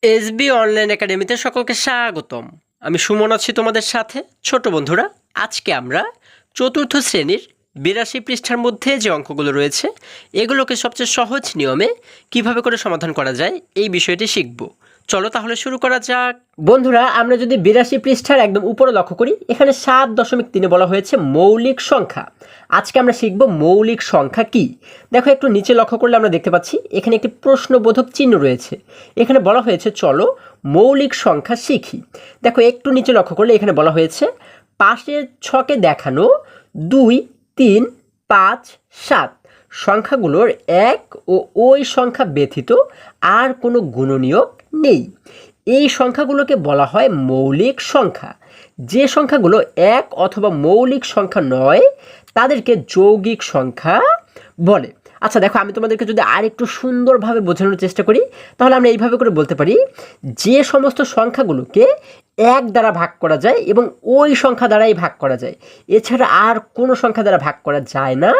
SB online একাডেমিতে সকলকে স্বাগতম। আমি সুমন আছি তোমাদের সাথে। ছোট বন্ধুরা, আজকে আমরা চতুর্থ শ্রেণীর 82 পৃষ্ঠার মধ্যে যে অঙ্কগুলো রয়েছে এগুলোকে সবচেয়ে সহজ নিয়মে কিভাবে করে সমাধান করা যায় এই বিষয়টি শিখব। চলো তাহলে শুরু করা যাক। বন্ধুরা, আমরা যদি 82 পৃষ্ঠার একদম উপরে লক্ষ্য করি, এখানে 7.3 বলা হয়েছে মৌলিক সংখ্যা। আজকে আমরা শিখব মৌলিক সংখ্যা কি। দেখো, একটু নিচে লক্ষ্য করলে আমরা দেখতে পাচ্ছি এখানে একটি প্রশ্নবোধক চিহ্ন রয়েছে। এখানে বলা হয়েছে চলো মৌলিক সংখ্যা শিখি। দেখো, একটু নিচে লক্ষ্য করলে এখানে বলা হয়েছে পাশের ছকে দেখানো 2, 3, 5, 7 সংখ্যাগুলোর এক ও ওই সংখ্যা ব্যতীত আর কোনো গুণনীয়ক নেই। এই সংখ্যাগুলোকে বলা হয় মৌলিক সংখ্যা। যে সংখ্যাগুলো এক অথবা মৌলিক সংখ্যা নয় তাদেরকে যৌগিক সংখ্যা বলে। আচ্ছা দেখো, আমি তোমাদেরকে যদি আর একটু সুন্দরভাবে বোঝানোর চেষ্টা করি তাহলে আমরা এইভাবে করে বলতে পারি, যে সমস্ত সংখ্যাগুলোকে এক দ্বারা ভাগ করা যায় এবং ওই সংখ্যা দ্বারাই ভাগ করা যায়, এছাড়া আর কোনো সংখ্যা দ্বারা ভাগ করা যায় না,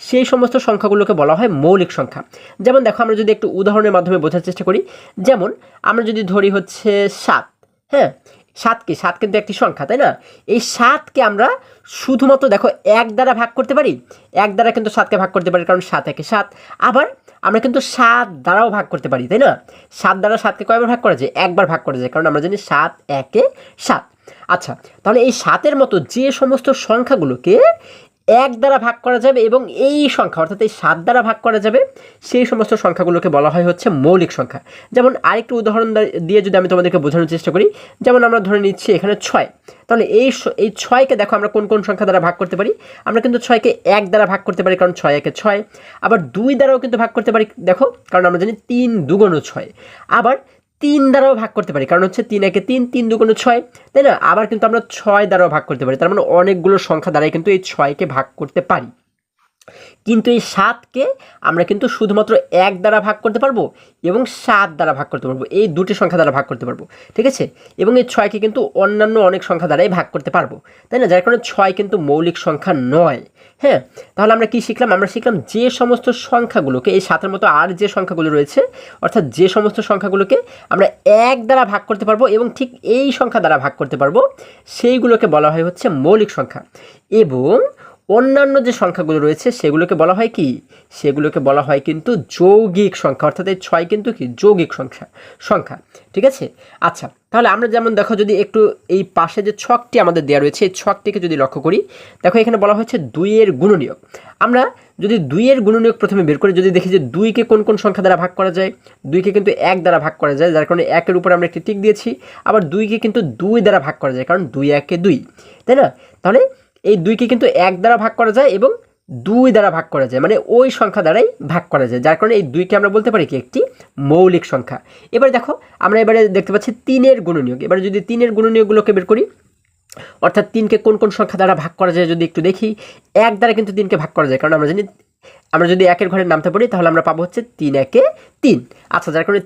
সেই সমস্ত সংখ্যাগুলোকে বলা হয় মৌলিক সংখ্যা। যেমন দেখো, আমরা যদি একটু উদাহরণের মাধ্যমে বোঝার চেষ্টা করি, যেমন আমরা যদি ধরি হচ্ছে 7, হ্যাঁ, 7 কিন্তু একটি সংখ্যা, তাই না? এই 7কে আমরা শুধুমাত্র দেখো এক দ্বারা ভাগ করতে পারি। এক দ্বারা কিন্তু 7কে ভাগ করতে পারি, কারণ 7 একে 7। আবার আমরা কিন্তু 7 দ্বারাও ভাগ করতে পারি, তাই না? 7 দ্বারা 7কে কয়বার ভাগ করা যায়? একবার ভাগ করা যায়, কারণ আমরা জানি 7 একে 7। আচ্ছা, তাহলে এই 7-এর মতো যে সমস্ত সংখ্যাগুলোকে এক দ্বারা ভাগ করা যাবে এবং এই সংখ্যা অর্থাৎ এই 7 দ্বারা ভাগ করা যাবে, সেই সমস্ত সংখ্যাগুলোকে বলা হয় হচ্ছে মৌলিক সংখ্যা। যেমন আরেকটু উদাহরণ দিয়ে যদি আমি তোমাদেরকে বোঝানোর চেষ্টা করি, যেমন আমরা ধরে নিচ্ছি এখানে 6। তাহলে এই 6কে দেখো আমরা কোন কোন সংখ্যা দ্বারা ভাগ করতে পারি? আমরা কিন্তু 6কে এক দ্বারা ভাগ করতে পারি, কারণ 6 একে 6। আবার 2 দ্বারাও কিন্তু ভাগ করতে পারি, দেখো, কারণ আমরা জানি 3 দুগুণ 6। আবার 3 দ্বারাও ভাগ করতে পারি, কারণ হচ্ছে 3 একে 3, 3 দুগুণ 6, তাই না? আবার কিন্তু আমরা 6 দ্বারাও ভাগ করতে পারি। তার মানে অনেকগুলো সংখ্যা দ্বারাই কিন্তু এই 6কে ভাগ করতে পারি। কিন্তু এই 7কে আমরা কিন্তু শুধুমাত্র এক দ্বারা ভাগ করতে পারবো এবং 7 দ্বারা ভাগ করতে পারবো, এই দুটি সংখ্যা দ্বারা ভাগ করতে পারবো, ঠিক আছে? এবং এই 6কে কিন্তু অন্যান্য অনেক সংখ্যা দ্বারাই ভাগ করতে পারবো, তাই না? যার কারণে 6 কিন্তু মৌলিক সংখ্যা নয়। হ্যাঁ, তাহলে আমরা কি শিখলাম? আমরা শিখলাম যে সমস্ত সংখ্যাগুলোকে, এই 7-এর মতো আর যে সংখ্যাগুলো রয়েছে, অর্থাৎ যে সমস্ত সংখ্যাগুলোকে আমরা এক দ্বারা ভাগ করতে পারবো এবং ঠিক এই সংখ্যা দ্বারা ভাগ করতে পারবো, সেইগুলোকে বলা হয় হচ্ছে মৌলিক সংখ্যা। এবং অন্যান্য যে সংখ্যাগুলো রয়েছে সেগুলোকে বলা হয় কি? সেগুলোকে বলা হয় কিন্তু যৌগিক সংখ্যা, অর্থাৎ এই 6 কিন্তু কি যৌগিক সংখ্যা, ঠিক আছে? আচ্ছা, তাহলে আমরা যেমন দেখো, যদি একটু এই পাশে যে ছকটি আমাদের দেওয়া রয়েছে এই ছকটিকে যদি লক্ষ্য করি, দেখো এখানে বলা হচ্ছে 2-এর গুণনীয়ক। আমরা যদি 2-এর গুণনীয়ক প্রথমে বের করে যদি দেখি যে 2কে কোন কোন সংখ্যা দ্বারা ভাগ করা যায়, 2কে কিন্তু 1 দ্বারা ভাগ করা যায়, যার কারণে 1-এর উপরে আমরা একটি টিক দিয়েছি। আবার 2কে কিন্তু 2 দ্বারা ভাগ করা যায়, কারণ 2 একে 2, তাই না? তাহলে এই 2কে কিন্তু 1 দ্বারা ভাগ করা যায় এবং 2 দ্বারা ভাগ করা যায়, মানে ওই সংখ্যা দ্বারাই ভাগ করা যায়, যার কারণে এই 2কে আমরা বলতে পারি কি একটি মৌলিক সংখ্যা। এবারে দেখো, আমরা এবারে দেখতে পাচ্ছি 3-এর গুণনীয়ক। এবারে যদি 3-এর গুণনীয়কগুলোকে বের করি, অর্থাৎ 3কে কোন কোন সংখ্যা দ্বারা ভাগ করা যায় যদি একটু দেখি, 1 দ্বারা কিন্তু 3কে ভাগ করা যায়, কারণ আমরা জানি আমরা যদি 1-এর ঘরে নামতে পারি তাহলে আমরা পাবো হচ্ছে 3 একে 3। আচ্ছা, যার কারণে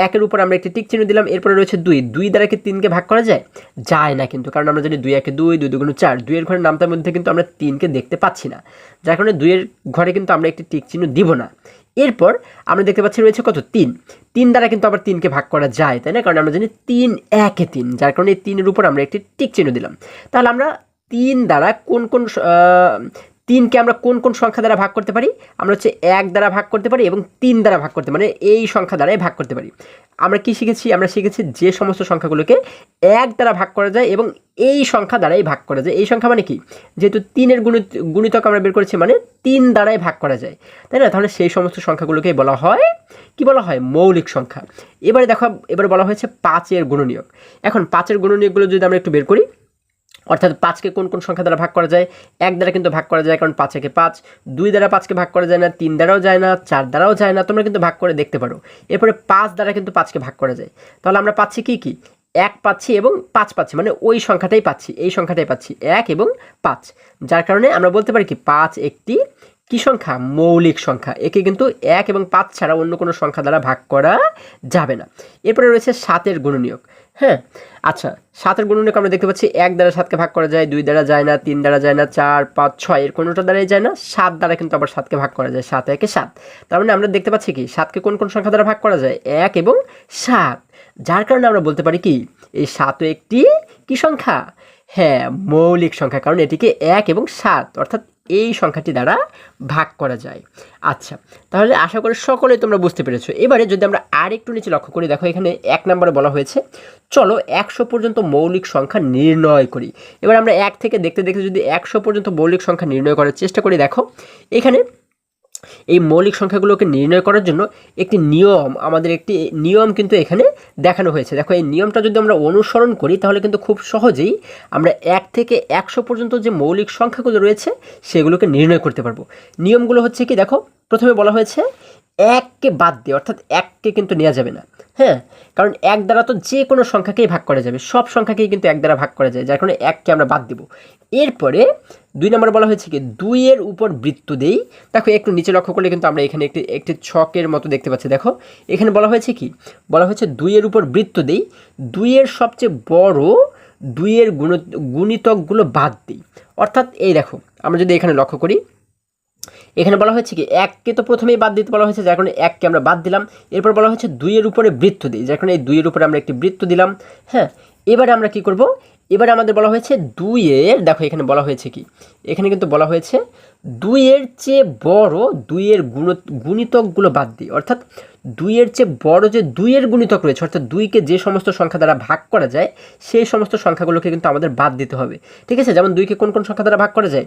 1-এর উপর আমরা একটি টিক চিহ্ন দিলাম। এরপরে রয়েছে 2 দ্বারা কি 3কে ভাগ করা যায়? যায় না কিন্তু, কারণ আমরা জানি 2 একে 2, 2 দুগুণ 4, 2-এর ঘরে নামতার মধ্যে কিন্তু আমরা 3কে দেখতে পাচ্ছি না, যার কারণে 2-এর ঘরে কিন্তু আমরা একটি টিক চিহ্ন দিব না। এরপর আমরা দেখতে পাচ্ছি রয়েছে কত? 3 দ্বারা কিন্তু আবার 3কে ভাগ করা যায়, তাই না? কারণ আমরা জানি 3 একে 3, যার কারণে এই 3-এর উপর আমরা একটি টিক চিহ্ন দিলাম। তাহলে আমরা 3 দ্বারা কোন কোন 3কে আমরা কোন কোন সংখ্যা দ্বারা ভাগ করতে পারি? আমরা হচ্ছে 1 দ্বারা ভাগ করতে পারি এবং 3 দ্বারা ভাগ করতে, মানে এই সংখ্যা দ্বারাই ভাগ করতে পারি। আমরা কি শিখেছি? আমরা শিখেছি যে সমস্ত সংখ্যাগুলোকে 1 দ্বারা ভাগ করা যায় এবং এই সংখ্যা দ্বারাই ভাগ করা যায়। এই সংখ্যা মানে কি? যেহেতু 3-এর গুণিতক আমরা বের করেছি, মানে 3 দ্বারাই ভাগ করা যায়, তাই না? তাহলে সেই সমস্ত সংখ্যাগুলোকেই বলা হয় কি? বলা হয় মৌলিক সংখ্যা। এবারে দেখো, এবারে বলা হয়েছে 5-এর গুণনীয়ক। এখন 5-এর গুণনীয়কগুলো যদি আমরা একটু বের করি, অর্থাৎ 5কে কোন কোন সংখ্যা দ্বারা ভাগ করা যায়? 1 দ্বারা কিন্তু ভাগ করা যায়, কারণ 5 একে 5। 2 দ্বারা 5কে ভাগ করা যায় না, 3 দ্বারাও যায় না, 4 দ্বারাও যায় না, তোমরা কিন্তু ভাগ করে দেখতে পারো। এরপরে 5 দ্বারা কিন্তু 5কে ভাগ করা যায়। তাহলে আমরা পাচ্ছি কি কি? 1 পাচ্ছি এবং 5 পাচ্ছি, মানে ওই সংখ্যাটাই পাচ্ছি, এই সংখ্যাটাই পাচ্ছি 1 এবং 5, যার কারণে আমরা বলতে পারি কি 5 একটি কি সংখ্যা? মৌলিক সংখ্যা। একে কিন্তু 1 এবং 5 ছাড়া অন্য কোনো সংখ্যা দ্বারা ভাগ করা যাবে না। এরপরে রয়েছে 7-এর গুণনীয়ক। হ্যাঁ, আচ্ছা 7-এর গুণনীয়ক আমরা দেখতে পাচ্ছি 1 দ্বারা 7কে ভাগ করা যায়, 2 দ্বারা যায় না, 3 দ্বারা যায় না, 4, 5, 6 এর কোনোটা দ্বারাই যায় না। 7 দ্বারা কিন্তু আবার 7কে ভাগ করা যায়, 7 একে 7। তার মানে আমরা দেখতে পাচ্ছি কি 7কে কোন কোন সংখ্যা দ্বারা ভাগ করা যায়? 1 এবং 7। যার কারণে আমরা বলতে পারি কি এই 7ও একটি কি সংখ্যা? হ্যাঁ, মৌলিক সংখ্যা, কারণ এটিকে 1 এবং 7 অর্থাৎ এই সংখ্যাটি দ্বারা ভাগ করা যায়। আচ্ছা, তাহলে আশা করি সকলেই তোমরা বুঝতে পেরেছো। এবারে যদি আমরা আর একটু নিচে লক্ষ্য করি, দেখো এখানে 1 নম্বরে বলা হয়েছে চলো 100 পর্যন্ত মৌলিক সংখ্যা নির্ণয় করি। এবার আমরা 1 থেকে দেখতে দেখতে যদি 100 পর্যন্ত মৌলিক সংখ্যা নির্ণয় করার চেষ্টা করি, দেখো এখানে এই মৌলিক সংখ্যাগুলোকে নির্ণয় করার জন্য একটি নিয়ম, আমাদের একটি নিয়ম কিন্তু এখানে দেখানো হয়েছে। দেখো এই নিয়মটা যদি আমরা অনুসরণ করি তাহলে কিন্তু খুব সহজেই আমরা 1 থেকে 100 পর্যন্ত যে মৌলিক সংখ্যাগুলো রয়েছে সেগুলোকে নির্ণয় করতে পারবো। নিয়মগুলো হচ্ছে কি, দেখো প্রথমে বলা হয়েছে 1কে বাদ দিয়ে, অর্থাৎ 1কে কিন্তু নেওয়া যাবে না। হ্যাঁ, কারণ 1 দ্বারা তো যে কোনো সংখ্যাকেই ভাগ করা যাবে, সব সংখ্যাকেই কিন্তু 1 দ্বারা ভাগ করা যায়, যার কারণে 1কে আমরা বাদ দিব। এরপরে 2 নম্বরে বলা হয়েছে কি 2-এর উপর বৃত্ত দেই। দেখো একটু নিচে লক্ষ্য করলে কিন্তু আমরা এখানে একটি ছকের মতো দেখতে পাচ্ছি। দেখো এখানে বলা হয়েছে কি, বলা হয়েছে 2-এর উপর বৃত্ত দেই, 2-এর সবচেয়ে বড় 2-এর গুণিতকগুলো বাদ দিই। অর্থাৎ এই দেখো আমরা যদি এখানে লক্ষ্য করি, এখানে বলা হয়েছে কি 1কে তো প্রথমেই বাদ দিতে বলা হয়েছে, যার কারণে 1কে আমরা বাদ দিলাম। এরপর বলা হয়েছে 2-এর উপরে বৃত্ত দিই, যার কারণে এই 2-এর উপরে আমরা একটি বৃত্ত দিলাম। হ্যাঁ, এবারে আমরা কি করব, এবারে আমাদের বলা হয়েছে 2-এর, দেখো এখানে বলা হয়েছে কি, এখানে কিন্তু বলা হয়েছে 2-এর চেয়ে বড় 2-এর গুণিতকগুলো বাদ দিই। অর্থাৎ 2-এর চেয়ে বড় যে 2-এর গুণিতক রয়েছে, অর্থাৎ 2কে যে সমস্ত সংখ্যা দ্বারা ভাগ করা যায় সেই সমস্ত সংখ্যাগুলোকে কিন্তু আমাদের বাদ দিতে হবে। ঠিক আছে, যেমন 2কে কোন কোন সংখ্যা দ্বারা ভাগ করা যায়?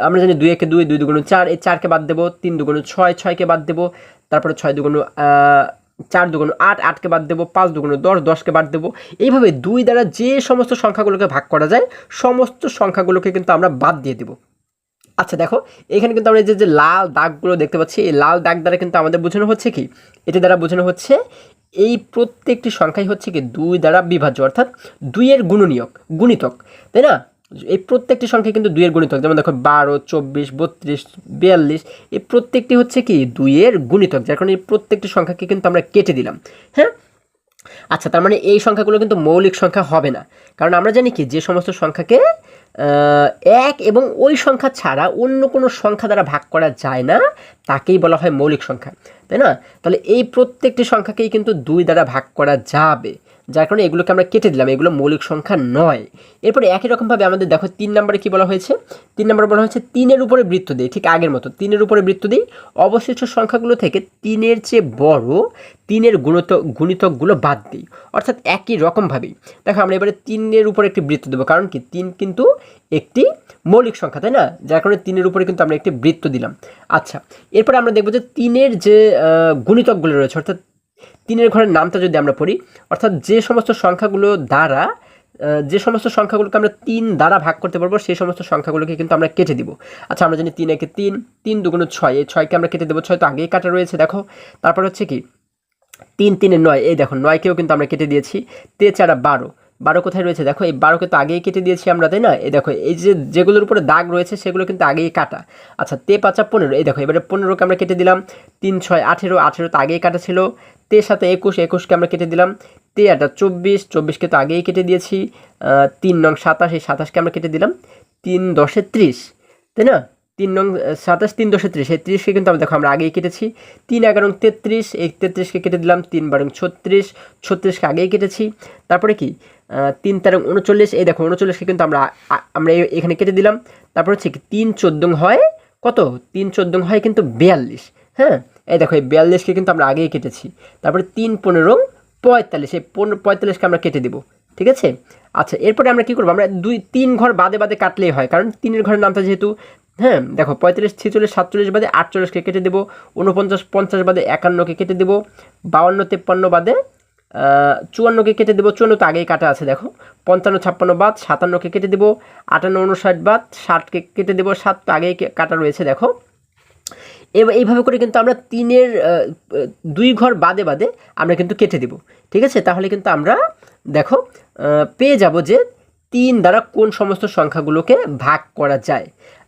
আমরা জানি 2 একে 2, 2 দুগুণ 4, এই 4কে বাদ দেবো, 3 দুগুণ 6, 6কে বাদ দেবো, তারপরে 6 দুগুণ 4 দুগুণ 8, 8কে বাদ দেবো, 5 দুগুণ 10, 10কে বাদ দেবো। এইভাবে 2 দ্বারা যে সমস্ত সংখ্যাগুলোকে ভাগ করা যায় সমস্ত সংখ্যাগুলোকে কিন্তু আমরা বাদ দিয়ে দেবো। আচ্ছা দেখো এখানে কিন্তু আমরা যে লাল দাগগুলো দেখতে পাচ্ছি, এই লাল দাগ দ্বারা কিন্তু আমাদের বোঝানো হচ্ছে কি, এটি দ্বারা বোঝানো হচ্ছে এই প্রত্যেকটি সংখ্যাই হচ্ছে কি 2 দ্বারা বিভাজ্য, অর্থাৎ 2-এর গুণিতক, তাই না? এই প্রত্যেকটি সংখ্যা কিন্তু 2-এর গুণিতক। যেমন দেখো 12, 24, 32, 42 এই প্রত্যেকটি হচ্ছে কি 2-এর গুণিতক, যার কারণে এই প্রত্যেকটি সংখ্যাকে কিন্তু আমরা কেটে দিলাম। হ্যাঁ, আচ্ছা তার মানে এই সংখ্যাগুলো কিন্তু মৌলিক সংখ্যা হবে না, কারণ আমরা জানি কি যে সমস্ত সংখ্যাকে 1 এবং ওই সংখ্যা ছাড়া অন্য কোনো সংখ্যা দ্বারা ভাগ করা যায় না তাকেই বলা হয় মৌলিক সংখ্যা, তাই না? তাহলে এই প্রত্যেকটি সংখ্যাকেই কিন্তু 2 দ্বারা ভাগ করা যাবে, যার কারণে এগুলোকে আমরা কেটে দিলাম, এগুলো মৌলিক সংখ্যা নয়। এরপরে একই রকমভাবে আমাদের দেখো 3 নম্বরে কী বলা হয়েছে, 3 নম্বরে বলা হয়েছে 3-এর উপরে বৃত্ত দিই, ঠিক আগের মতো 3-এর উপরে বৃত্ত দিই, অবশিষ্ট সংখ্যাগুলো থেকে 3-এর চেয়ে বড় 3-এর গুণিতকগুলো বাদ দিই। অর্থাৎ একই রকমভাবেই দেখো আমরা এবারে 3-এর উপরে একটি বৃত্ত দেবো, কারণ কি 3 কিন্তু একটি মৌলিক সংখ্যা, তাই না? যার কারণে 3-এর উপরে কিন্তু আমরা একটি বৃত্ত দিলাম। আচ্ছা এরপরে আমরা দেখবো যে 3-এর যে গুণিতকগুলো রয়েছে, অর্থাৎ 3-এর ঘরের নামটা যদি আমরা পড়ি, অর্থাৎ যে সমস্ত সংখ্যাগুলো দ্বারা যে সমস্ত সংখ্যাগুলোকে আমরা 3 দ্বারা ভাগ করতে পারবো সেই সমস্ত সংখ্যাগুলোকে কিন্তু আমরা কেটে দিব। আচ্ছা আমরা জানি 3 একে 3, 3 দুগুণ 6, এই 6কে আমরা কেটে দেবো, 6 তো আগেই কাটা রয়েছে। দেখো তারপর হচ্ছে কি 3 3 9, এই দেখো 9কেও কিন্তু আমরা কেটে দিয়েছি। 3 4 12, 12 কোথায় রয়েছে? দেখো এই 12কে তো আগেই কেটে দিয়েছি আমরা, তাই না? এই দেখো এই যেগুলোর উপরে দাগ রয়েছে সেগুলো কিন্তু আগেই কাটা। আচ্ছা 3 5 15, এই দেখো এবারে 15কে আমরা কেটে দিলাম। 3 6 18, 18 তো আগেই কাটা ছিল। 3 7 21, 21কে আমরা কেটে দিলাম। 3 8 24, 24কে তো আগেই কেটে দিয়েছি। 3 9 27, এই 27কে আমরা কেটে দিলাম। 3 10 30, তাই না? 3 9 27, 3 10 30, এই 30কে কিন্তু আমরা দেখো আমরা আগেই কেটেছি। 3 11 33, এই 33কে কেটে দিলাম। 3 12 36, 36কে আগেই কেটেছি। তারপরে কি 3 13 39, এই দেখো 39কে কিন্তু আমরা এখানে কেটে দিলাম। তারপর হচ্ছে কি 3 14 হয় কত? 3 14 হয় কিন্তু 42। হ্যাঁ, এই দেখো এই 42কে কিন্তু আমরা আগেই কেটেছি। তারপরে 3 15 45, এই 45কে আমরা কেটে দেবো, ঠিক আছে? আচ্ছা এরপরে আমরা কী করবো, আমরা 2 3 ঘর বাদে বাদে কাটলেই হয়, কারণ 3-এর ঘরের নামটা যেহেতু, হ্যাঁ দেখো 35 46 47 বাদে 48কে কেটে দেবো। 49 50 বাদে 51কে কেটে দেবো। 52 53 বাদে 54কে কেটে দেবো। 54 তো আগেই কাটা আছে, দেখো 55 56 বাদ 57কে কেটে দেবো। 58 59 বাদ 60কে কেটে দেবো। 7 তো আগেই কাটা রয়েছে, দেখো। এইভাবে করে কিন্তু আমরা 3-এর 2 ঘর বাদে বাদে আমরা কিন্তু কেটে দেব, ঠিক আছে? তাহলে কিন্তু আমরা দেখো পেয়ে যাব যে 3 দ্বারা কোন সমস্ত সংখ্যাগুলোকে ভাগ করা যায়।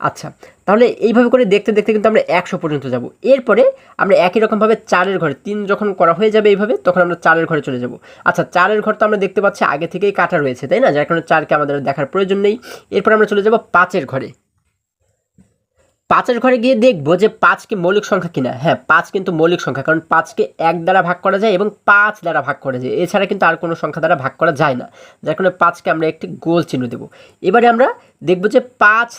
আচ্ছা, তাহলে এইভাবে করে দেখতে দেখতে কিন্তু আমরা 100 পর্যন্ত যাব। এরপরে আমরা একই রকমভাবে 4-এর ঘরে 3 যখন করা হয়ে যাবে এইভাবে, তখন আমরা 4-এর ঘরে চলে যাব। আচ্ছা, 4-এর ঘর তো আমরা দেখতে পাচ্ছি আগে থেকেই কাটা রয়েছে, তাই না? যার কারণে 4কে আমাদের দেখার প্রয়োজন নেই। এরপর আমরা চলে যাব 5-এর ঘরে। 5-এর ঘরে গিয়ে দেখবো যে 5 কি মৌলিক সংখ্যা কিনা। হ্যাঁ, 5 কিন্তু মৌলিক সংখ্যা, কারণ 5কে 1 দ্বারা ভাগ করা যায় এবং 5 দ্বারা ভাগ করা যায়, এছাড়া কিন্তু আর কোনো সংখ্যা দ্বারা ভাগ করা যায় না। যার কারণে 5কে আমরা একটি গোল চিহ্ন দেব। এবারে আমরা দেখবো যে 5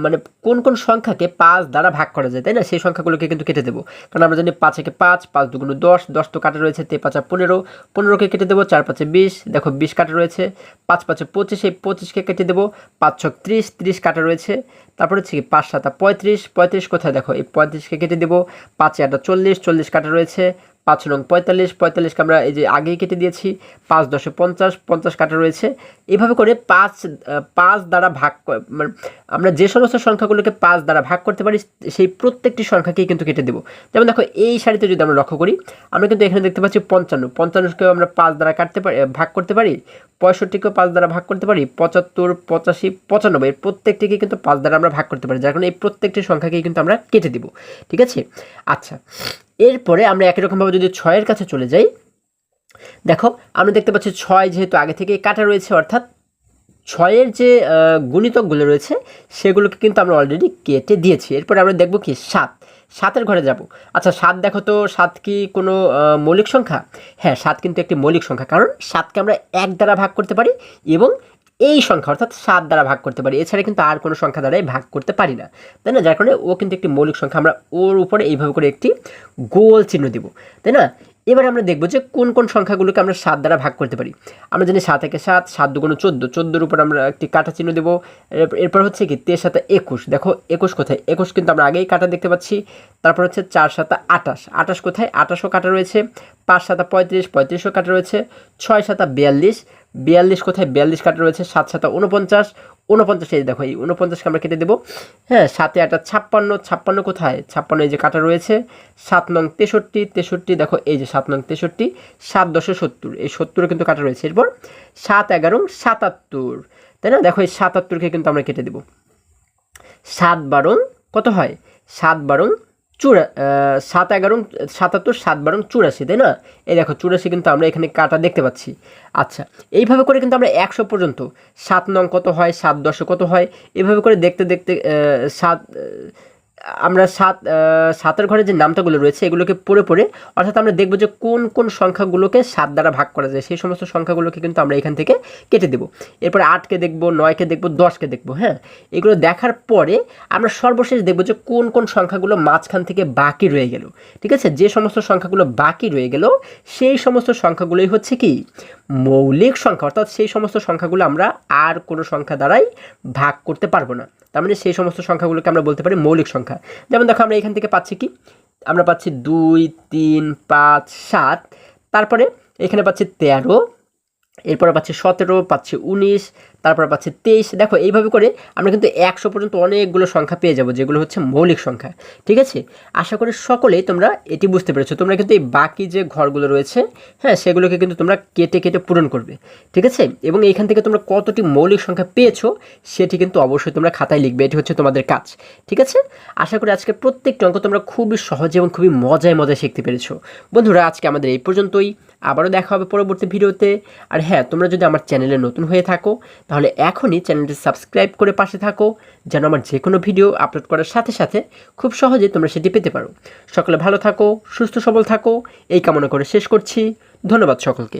মানে কোন কোন সংখ্যাকে 5 দ্বারা ভাগ করা যায়, তাই না? সেই সংখ্যাগুলোকে কিন্তু কেটে দেবো, কারণ আমরা জানি 5 একে 5, 5 দুগুণ 10, 10 তো কাটা রয়েছে, 5 15, 15কে কেটে দেবো, 4 5 20, দেখো 20 কাটা রয়েছে, 5 5 25, এই 25কে কেটে দেবো, 5 6 30, 30 কাটা রয়েছে, তারপরে হচ্ছে কি 5 7 35, 35 কোথায় দেখো এই 35কে কেটে দেবো, 5 8 40, 40 কাটা রয়েছে, 5 9 45, 45কে আমরা এই যে আগেই কেটে দিয়েছি, 5 10 50, 50 কাটা রয়েছে। এইভাবে করে 5 দ্বারা ভাগ মানে আমরা যে সমস্ত সংখ্যাগুলোকে 5 দ্বারা ভাগ করতে পারি সেই প্রত্যেকটি সংখ্যাকেই কিন্তু কেটে দেবো। যেমন দেখো এই সারিতে যদি আমরা লক্ষ্য করি, আমরা কিন্তু এখানে দেখতে পাচ্ছি 55, 55কেও আমরা 5 দ্বারা কাটতে পারি, ভাগ করতে পারি, 65কেও 5 দ্বারা ভাগ করতে পারি, 75 85 95 এর প্রত্যেকটিকে কিন্তু 5 দ্বারা আমরা ভাগ করতে পারি, যার কারণে এই প্রত্যেকটি সংখ্যাকেই কিন্তু আমরা কেটে দিব। ঠিক আছে? আচ্ছা, এরপরে আমরা একই রকমভাবে যদি 6-এর কাছে চলে যাই, দেখো আমরা দেখতে পাচ্ছি 6 যেহেতু আগে থেকে কাটা রয়েছে, অর্থাৎ 6-এর যে গুণিতকগুলো রয়েছে সেগুলোকে কিন্তু আমরা অলরেডি কেটে দিয়েছি। এরপরে আমরা দেখব কি 7-এর ঘরে যাব। আচ্ছা, 7 দেখো তো, 7 কি কোনো মৌলিক সংখ্যা? হ্যাঁ, 7 কিন্তু একটি মৌলিক সংখ্যা, কারণ 7কে আমরা 1 দ্বারা ভাগ করতে পারি এবং এই সংখ্যা অর্থাৎ 7 দ্বারা ভাগ করতে পারি, এছাড়া কিন্তু আর কোনো সংখ্যা দ্বারাই ভাগ করতে পারি না, তাই না? যার কারণে ও কিন্তু একটি মৌলিক সংখ্যা, আমরা ওর উপরে এইভাবে করে একটি গোল চিহ্ন দিব, তাই না? এবার আমরা দেখব যে কোন কোন সংখ্যাগুলোকে আমরা 7 দ্বারা ভাগ করতে পারি। আমরা জানি 7 একে 7, 7 দুগুণ 14, 14-এর উপর আমরা একটি কাটা চিহ্ন দেবো। এরপর হচ্ছে কি 23 7 21, দেখো 21 কোথায়? 21 কিন্তু আমরা আগেই কাটা দেখতে পাচ্ছি। তারপর হচ্ছে 4 7 28, 28 কোথায়? 28ও কাটা রয়েছে। 5 7 35, 35ও কাটা রয়েছে। 6 7 42, 42 কোথায়? 42 কাটা রয়েছে। 7 7 49, 49 এই দেখো এই 49কে আমরা কেটে দেবো। হ্যাঁ, 7 8 56, 56 কোথায়? 56 এই যে কাটা রয়েছে। 7 9 63, 63 দেখো এই যে 7 9 63, 7 10 70, এই 70 কিন্তু কাটা রয়েছে। এরপর 7 11 77, তাই না? দেখো এই 77কে কিন্তু আমরা কেটে দেবো। 7 12 কত হয়? 7 12 7 11 77, 7 12 84, তাই না? এই দেখো 84 কিন্তু আমরা এখানে কাটা দেখতে পাচ্ছি। আচ্ছা, এইভাবে করে কিন্তু আমরা 100 পর্যন্ত, 7 নং কত হয়, 7 10 কত হয়, এভাবে করে দেখতে দেখতে আমরা 7-এর ঘরে যে নামতাগুলো রয়েছে এগুলোকে পড়ে পড়ে, অর্থাৎ আমরা দেখব যে কোন কোন সংখ্যাগুলোকে 7 দ্বারা ভাগ করা যায়, সেই সমস্ত সংখ্যাগুলোকে কিন্তু আমরা এখান থেকে কেটে দেবো। এরপরে 8কে দেখব, 9কে দেখব, 10কে দেখব। হ্যাঁ, এগুলো দেখার পরে আমরা সর্বশেষ দেখব যে কোন কোন সংখ্যাগুলো মাঝখান থেকে বাকি রয়ে গেল। ঠিক আছে? যে সমস্ত সংখ্যাগুলো বাকি রয়ে গেল সেই সমস্ত সংখ্যাগুলোই হচ্ছে কি মৌলিক সংখ্যা, অর্থাৎ সেই সমস্ত সংখ্যাগুলো আমরা আর কোনো সংখ্যা দ্বারাই ভাগ করতে পারবো না। তার মানে সেই সমস্ত সংখ্যাগুলোকে আমরা বলতে পারি মৌলিক সংখ্যা। যেমন দেখো আমরা এখান থেকে পাচ্ছি কি, আমরা পাচ্ছি 2 3 5 7, তারপরে এখানে পাচ্ছি 13, এরপরে পাচ্ছি 17, পাচ্ছি 19, তারপরে পাচ্ছি 23। দেখো এইভাবে করে আমরা কিন্তু 100 পর্যন্ত অনেকগুলো সংখ্যা পেয়ে যাব যেগুলো হচ্ছে মৌলিক সংখ্যা। ঠিক আছে? আশা করি সকলেই তোমরা এটি বুঝতে পেরেছো। তোমরা কিন্তু এই বাকি যে ঘরগুলো রয়েছে, হ্যাঁ, সেগুলোকে কিন্তু তোমরা কেটে কেটে পূরণ করবে। ঠিক আছে? এবং এইখান থেকে তোমরা কতটি মৌলিক সংখ্যা পেয়েছো সেটি কিন্তু অবশ্যই তোমরা খাতায় লিখবে, এটি হচ্ছে তোমাদের কাজ। ঠিক আছে? আশা করি আজকে প্রত্যেকটি অঙ্ক তোমরা খুবই সহজে এবং খুবই মজায় মজায় শিখতে পেরেছো। বন্ধুরা, আজকে আমাদের এই পর্যন্তই। আবারও দেখা হবে পরবর্তী ভিডিওতে। আর হ্যাঁ, তোমরা যদি আমার চ্যানেলে নতুন হয়ে থাকো তাহলে এখনই চ্যানেলটি সাবস্ক্রাইব করে পাশে থাকো, যেন আমার যে কোনো ভিডিও আপলোড করার সাথে সাথে খুব সহজেই তোমরা সেটি পেতে পারো। সকলে ভালো থাকো, সুস্থ সবল থাকো, এই কামনা করে শেষ করছি। ধন্যবাদ সকলকে।